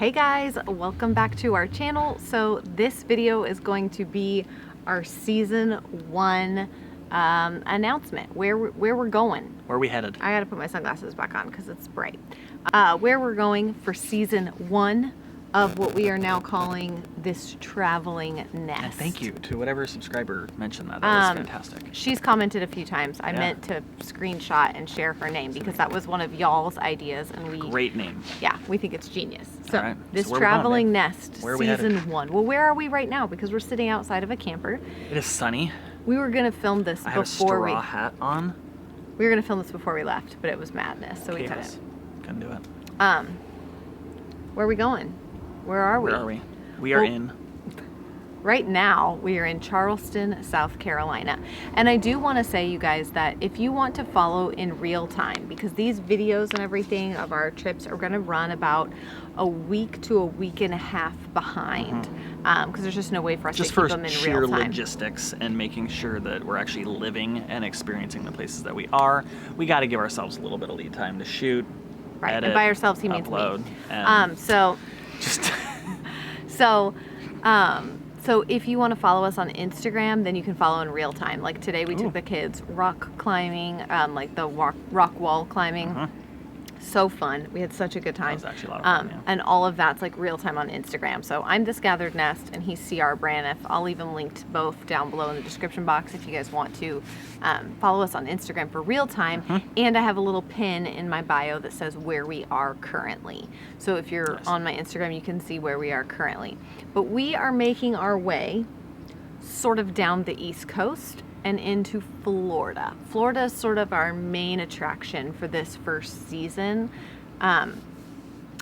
Hey guys, welcome back to our channel. So this video is going to be our season 1 announcement, where we're going. Where are we headed? I gotta put my sunglasses back on because it's bright. Where we're going for season 1 of what we are now calling this traveling nest. And thank you to whatever subscriber mentioned that. That was fantastic. She's commented a few times. I meant to screenshot and share her name because that was one of y'all's ideas, and Great name. Yeah, we think it's genius. So All right. this So traveling nest, where are we season headed? 1. Well, where are we right now? Because we're sitting outside of a camper. It is sunny. We were gonna film this I have a before straw hat on. we were gonna film this before we left, but it was madness, so we Chaos. couldn't. Couldn't do it. Where are we going? Where are we? Where are we? We are in. Right now, we are in Charleston, South Carolina. And I do want to say, you guys, that if you want to follow in real time, because these videos and everything of our trips are going to run about a week to a week and a half behind, because there's just no way for us to keep them in sheer real time. logistics and making sure that we're actually living and experiencing the places that we are, we got to give ourselves a little bit of lead time to shoot, Right, edit, and by ourselves, he means upload, me. and So if you want to follow us on Instagram, then you can follow in real time. Like today, we took the kids rock climbing, like the rock wall climbing. So fun. We had such a good time. That was actually a lot of fun, yeah. And all of that's like real time on Instagram. So I'm This Gathered Nest, and he's CR Braniff. I'll leave them linked both down below in the description box if you guys want to follow us on Instagram for real time. And I have a little pin in my bio that says where we are currently. So if you're on my Instagram, you can see where we are currently. But we are making our way sort of down the East Coast and into Florida. Florida is sort of our main attraction for this first season.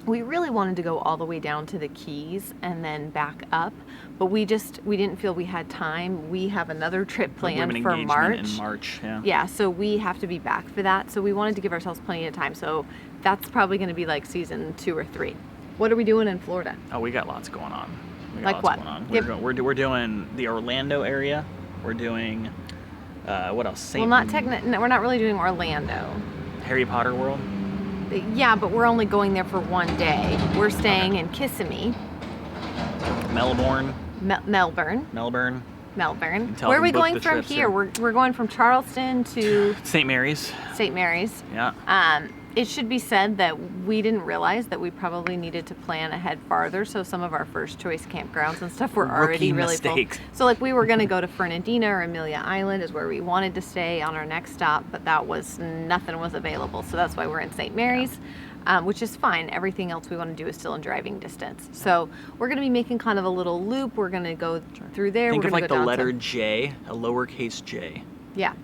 We really wanted to go all the way down to the Keys and then back up, but we didn't feel we had time. We have another trip planned for March. In March, yeah. Yeah, so we have to be back for that. So we wanted to give ourselves plenty of time. So that's probably going to be like season 2 or 3. What are we doing in Florida? Oh, we got lots going on. Like what? We're doing the Orlando area. We're doing what else? Well, we're not really doing Orlando. Harry Potter World. Yeah, but we're only going there for 1 day. We're staying in Kissimmee. Melbourne. Melbourne. Tell Where are we them book going the from trips here? here. We're going from Charleston to St. Mary's. St. Mary's. Yeah. It should be said that we didn't realize that we probably needed to plan ahead farther. So some of our first choice campgrounds and stuff were already really full. So like we were going to go to Fernandina or Amelia Island is where we wanted to stay on our next stop, but nothing was available. So that's why we're in St. Mary's. Which is fine. Everything else we want to do is still in driving distance. So we're going to be making kind of a little loop. We're going to go through there. Think we're of gonna like go the down letter to, J, a lowercase j. Yeah.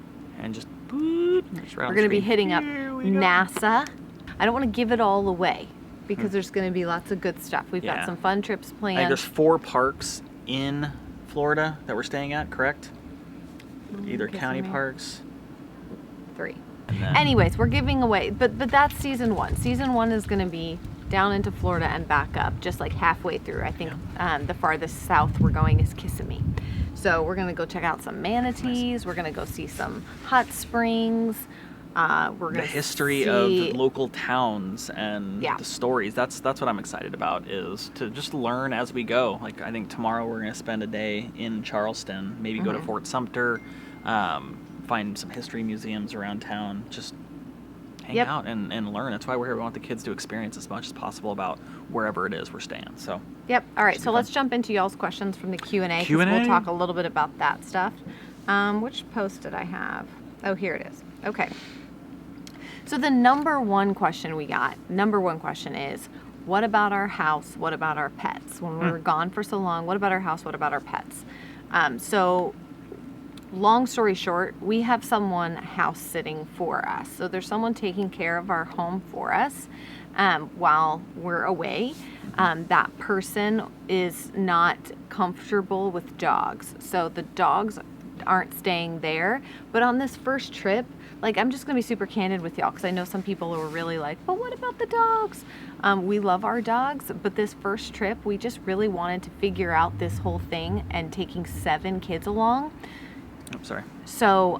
And just We're going to be hitting up NASA. I don't want to give it all away because there's going to be lots of good stuff. We've got some fun trips planned. I think there's 4 parks in Florida that we're staying at, correct? Either county parks. 3. Anyways, we're giving away, but that's season 1. Season 1 is going to be down into Florida and back up, just like halfway through. I think the farthest south we're going is Kissimmee. So we're going to go check out some manatees. We're going to go see some hot springs. We're going The history of local towns and Yeah. the stories. That's what I'm excited about, is to just learn as we go. Like I think tomorrow we're going to spend a day in Charleston, maybe go to Fort Sumter, find some history museums around town, just hang out and learn. That's why we're here. We want the kids to experience as much as possible about wherever it is we're staying. So. Yep. All right. So let's jump into y'all's questions from the Q&A. We'll talk a little bit about that stuff. Which post did I have? Oh, here it is. Okay. So the number one question is, what about our house? What about our pets? When we were gone for so long, what about our house? What about our pets? So long story short, we have someone house sitting for us. So there's someone taking care of our home for us while we're away. That person is not comfortable with dogs. So the dogs aren't staying there. But on this first trip, like, I'm just going to be super candid with y'all because I know some people were really like, but what about the dogs? We love our dogs, but this first trip, we just really wanted to figure out this whole thing and taking 7 kids along. Oh, sorry. So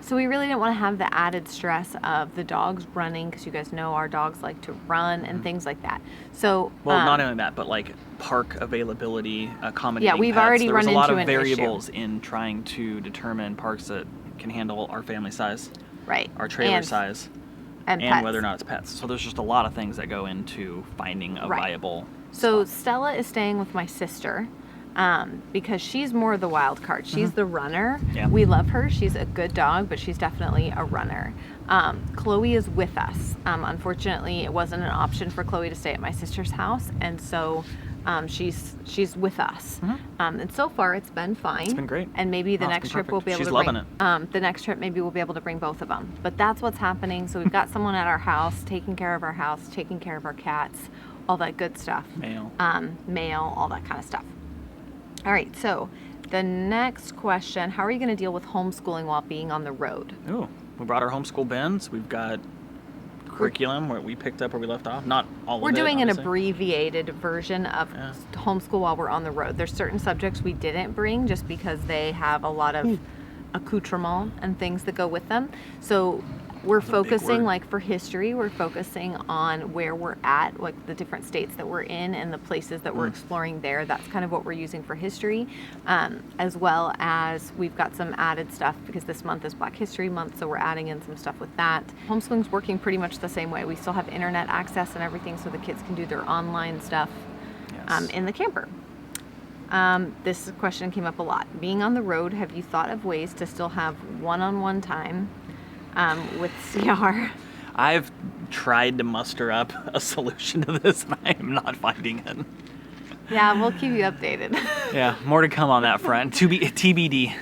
So we really didn't want to have the added stress of the dogs running, because you guys know our dogs like to run and things like that. So well, not only that, but like park availability, accommodating we've pets. already There was run a lot into of an variables in trying to determine parks that can handle our family size, right, our trailer size, and whether or not it's pets. So there's just a lot of things that go into finding a viable So spot. Stella is staying with my sister. Because she's more of the wild card. She's the runner. Yeah. We love her. She's a good dog, but she's definitely a runner. Chloe is with us. Unfortunately, it wasn't an option for Chloe to stay at my sister's house, and so she's with us. And so far, it's been fine. It's been great. And maybe the next trip we'll be able She's to bring. loving it. The next trip maybe we'll be able to bring both of them. But that's what's happening. So we've got someone at our house taking care of our house, taking care of our cats, all that good stuff. Mail, all that kind of stuff. All right, so the next question, how are you going to deal with homeschooling while being on the road? Ooh, we brought our homeschool bins. We've got curriculum where we picked up where we left off. Not all of it, We're doing an obviously. abbreviated version of homeschool while we're on the road. There's certain subjects we didn't bring just because they have a lot of accoutrement and things that go with them. So we're focusing, like for history, we're focusing on where we're at, like the different states that we're in and the places that we're exploring there. That's kind of what we're using for history, as well as we've got some added stuff because this month is Black History Month, so we're adding in some stuff with that. Homeschooling's working pretty much the same way. We still have internet access and everything so the kids can do their online stuff in the camper. This question came up a lot. Being on the road, have you thought of ways to still have one-on-one time with CR? I've tried to muster up a solution to this, and I am not finding it. Yeah, we'll keep you updated. Yeah, more to come on that front. TBD.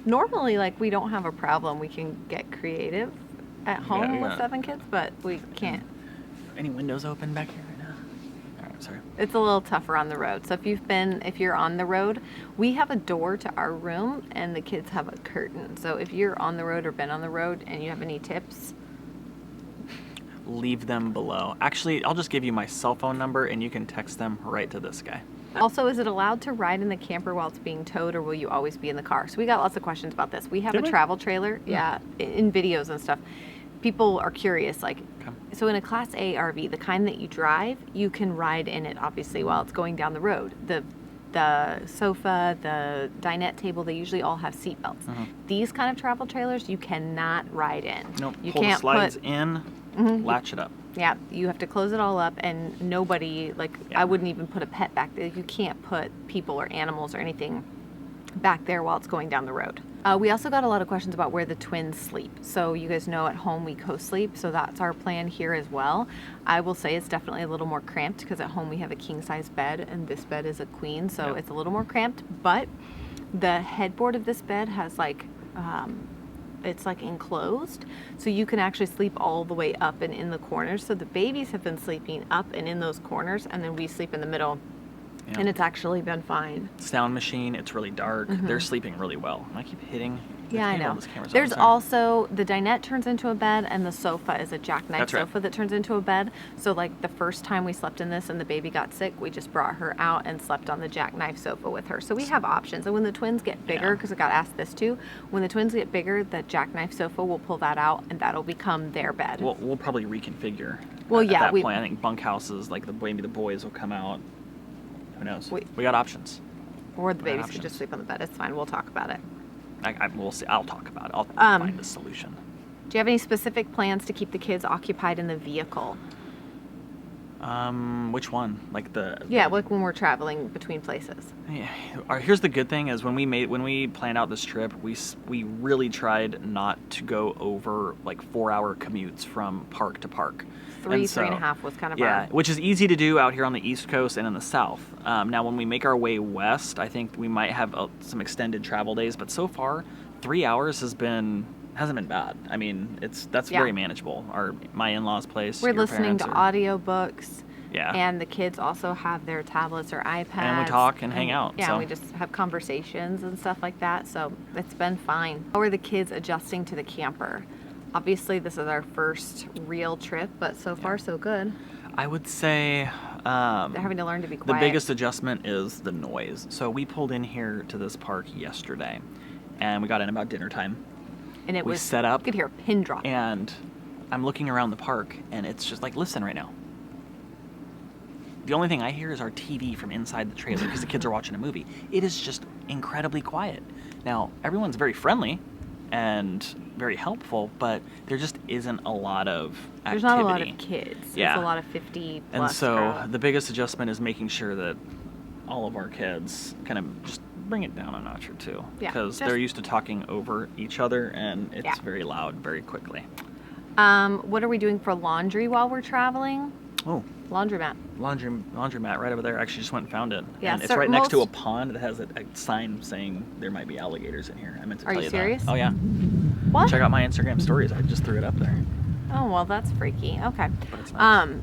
Normally, like, we don't have a problem. We can get creative at home with 7 kids, but we can't. Any windows open back here right now? All right, sorry. It's a little tougher on the road. So if you're on the road, we have a door to our room and the kids have a curtain. So if you're on the road or been on the road and you have any tips, leave them below. Actually, I'll just give you my cell phone number and you can text them right to this guy. Also, is it allowed to ride in the camper while it's being towed, or will you always be in the car? So we got lots of questions about this. We have a travel trailer, in videos and stuff. People are curious, like, so in a Class A RV, the kind that you drive, you can ride in it, obviously, while it's going down the road. The sofa, the dinette table, they usually all have seat belts. These kind of travel trailers, you cannot ride in. Nope, you pull can't the slides put, in, latch it up. Yeah, you have to close it all up, and nobody, I wouldn't even put a pet back there. You can't put people or animals or anything back there while it's going down the road. We also got a lot of questions about where the twins sleep. So you guys know at home we co-sleep, so that's our plan here as well. I will say it's definitely a little more cramped because at home we have a king-size bed and this bed is a queen, so it's a little more cramped, but the headboard of this bed has it's like enclosed, so you can actually sleep all the way up and in the corners. So the babies have been sleeping up and in those corners, and then we sleep in the middle. And it's actually been fine. Sound machine, it's really dark. They're sleeping really well. I keep hitting the Yeah, I table. know. This camera's There's on. also, the dinette turns into a bed, and the sofa is a jackknife sofa that turns into a bed. So like the first time we slept in this and the baby got sick, we just brought her out and slept on the jackknife sofa with her. So we have options. And when the twins get bigger, because I got asked this too, when the twins get bigger, the jackknife sofa, we'll pull that out and that'll become their bed. We'll probably reconfigure. Well, at that we, point, I think bunkhouses, like maybe the boys will come out. Who knows? We got options. Or the babies could just sleep on the bed. It's fine. We'll talk about it. We'll see. I'll talk about it. I'll find a solution. Do you have any specific plans to keep the kids occupied in the vehicle? Which one? Like like when we're traveling between places. Yeah. Here's the good thing is when we planned out this trip, we really tried not to go over like 4-hour commutes from park to park. 3.5 was kind of which is easy to do out here on the East Coast and in the South. Now, when we make our way west, I think we might have some extended travel days, but so far, 3 hours hasn't been bad. I mean, that's very manageable. My in-laws' place. We're listening to audiobooks. Yeah. And the kids also have their tablets or iPads. And we talk and hang out. Yeah, we just have conversations and stuff like that. So it's been fine. How are the kids adjusting to the camper? Obviously, this is our first real trip, but so far so good. I would say they're having to learn to be quiet. The biggest adjustment is the noise. So we pulled in here to this park yesterday, and we got in about dinner time. And it we was set up. You could hear a pin drop. And I'm looking around the park, and it's just like, listen right now. The only thing I hear is our TV from inside the trailer because the kids are watching a movie. It is just incredibly quiet. Now, everyone's very friendly and very helpful, but there just isn't a lot of activity. There's not a lot of kids. Yeah. There's a lot of 50 plus And so crowd. the biggest adjustment is making sure that all of our kids kind of just bring it down a notch or two. Yeah, Because they're used to talking over each other, and it's very loud very quickly. What are we doing for laundry while we're traveling? Oh. Laundromat. Laundromat right over there. I actually just went and found it. Yeah, and it's right next to a pond that has a sign saying there might be alligators in here. I meant to tell you that. Are you serious? Oh, yeah. What? Check out my Instagram stories. I just threw it up there. Oh, well, that's freaky. Okay. But it's nice.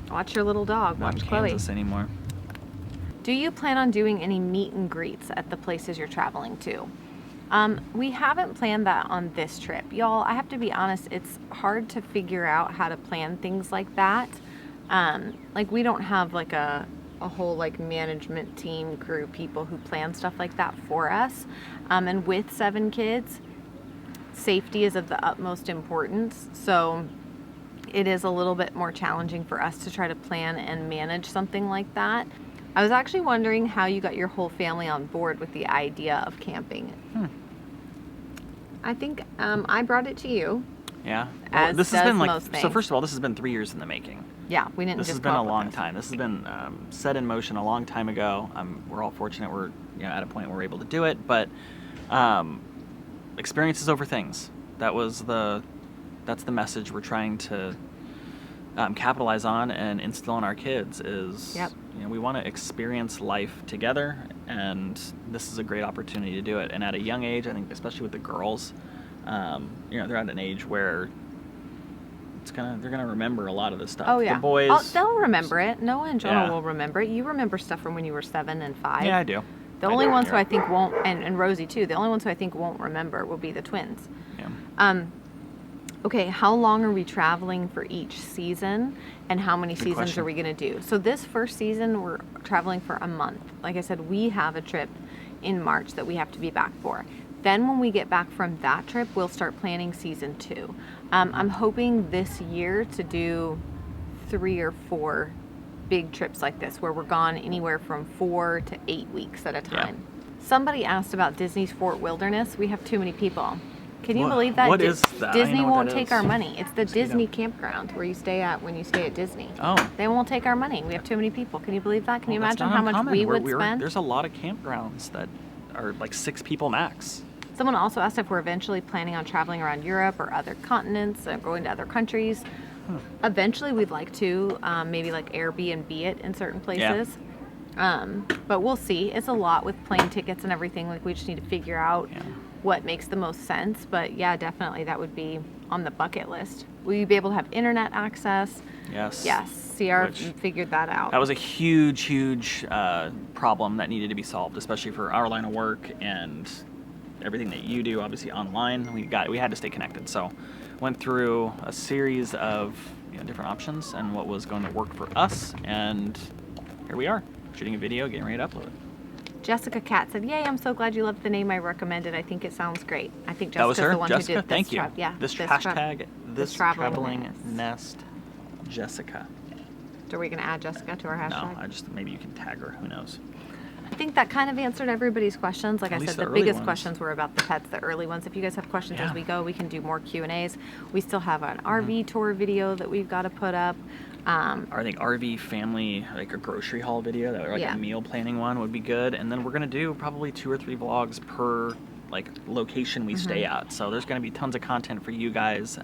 Watch your little dog. Not Watch in Chloe. Kansas anymore. Do you plan on doing any meet and greets at the places you're traveling to? We haven't planned that on this trip. Y'all, I have to be honest, it's hard to figure out how to plan things like that. Like we don't have like a whole like management team group people who plan stuff like that for us. And with 7 kids, safety is of the utmost importance. So it is a little bit more challenging for us to try to plan and manage something like that. I was actually wondering how you got your whole family on board with the idea of camping. I think I brought it to you. Yeah. Well, As this has does been like most things. so. First of all, this has been 3 years in the making. Yeah, we didn't This just has been come a up with long this. time. This has been set in motion a long time ago. We're all fortunate we're at a point where we're able to do it, but experiences over things. That's the message we're trying to capitalize on and instill in our kids is we want to experience life together, and this is a great opportunity to do it. And at a young age, I think especially with the girls, they're at an age where they're gonna remember a lot of this stuff. Oh yeah, the boys, they'll remember it. Noah and Jonah Yeah. will remember it. You remember stuff from when you were 7 and 5. yeah, I do. The I only do, ones who yeah. I think won't, and Rosie too. The only ones who I think won't remember will be the twins. Yeah. Okay, how long are we traveling for each season, and how many seasons question. are we going to do? So this first season, we're traveling for a month. Like I said, we have a trip in March that we have to be back for. Then when we get back from that trip, we'll start planning season 2. I'm hoping this year to do 3 or 4 big trips like this, where we're gone anywhere from 4 to 8 weeks at a time. Yeah. Somebody asked about Disney's Fort Wilderness. We have too many people. Can you believe that? What is that? Disney won't take is. our money. It's the Disney campground where you stay at when you stay at Disney. Oh. They won't take our money. We have too many people. Can you believe that? Can you That's imagine not how much uncommon. we would spend? There's a lot of campgrounds that are like 6 people max. Someone also asked if we're eventually planning on traveling around Europe or other continents, going to other countries. Eventually, we'd like to maybe like Airbnb it in certain places. But we'll see. It's a lot with plane tickets and everything. Like we just need to figure out what makes the most sense. But yeah, definitely that would be on the bucket list. Will you be able to have internet access? Yes. Yes. CR figured that out. That was a huge problem that needed to be solved, especially for our line of work and everything that you do. Obviously online, we had to stay connected. So went through a series of different options and what was going to work for us, and here we are shooting a video, getting ready to upload it. Jessica Cat said, "Yay, I'm so glad you loved the name I recommended. I think it sounds great." I think That was Jessica's her? the one Jessica? who did this. Thank you. This hashtag, this traveling nest. nest, Jessica. Are we going to add Jessica to our hashtag? No, maybe you can tag her. Who knows? I think that kind of answered everybody's questions. Like At I least least the the early biggest ones. questions were about the pets, the early ones. If you guys have questions as Yeah. we go, we can do more Q&As. We still have an RV tour video that we've got to put up. I think RV family, like a grocery haul video, that like Yeah. a meal planning one would be good. And then we're gonna do probably 2 or 3 vlogs per like location we stay at. So there's gonna be tons of content for you guys,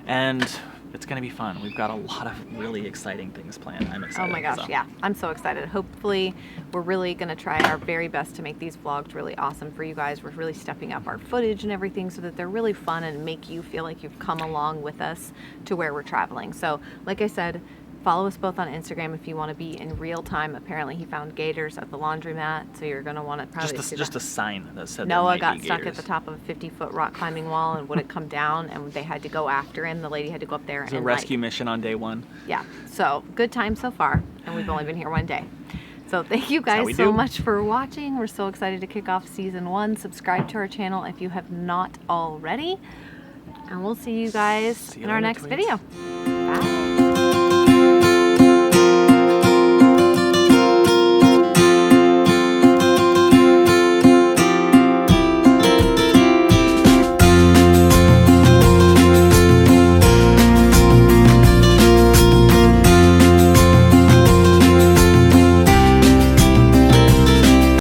and it's gonna be fun. We've got a lot of really exciting things planned. I'm excited. Oh my gosh, so. yeah. I'm so excited. Hopefully, we're really going to try our very best to make these vlogs really awesome for you guys. We're really stepping up our footage and everything so that they're really fun and make you feel like you've come along with us to where we're traveling. So, like I said, follow us both on Instagram if you want to be in real time. Apparently, he found gators at the laundromat, so you're going to want to probably see Just that. a sign that said there Noah might got be stuck gators. at the top of a 50-foot rock climbing wall and wouldn't come down, and they had to go after him. The lady had to go up there It's and a rescue mission on day 1. yeah, so good time so far, and we've only been here one day. So thank you guys so much for watching. We're so excited to kick off season 1. Subscribe to our channel if you have not already. And we'll see you guys in our next video.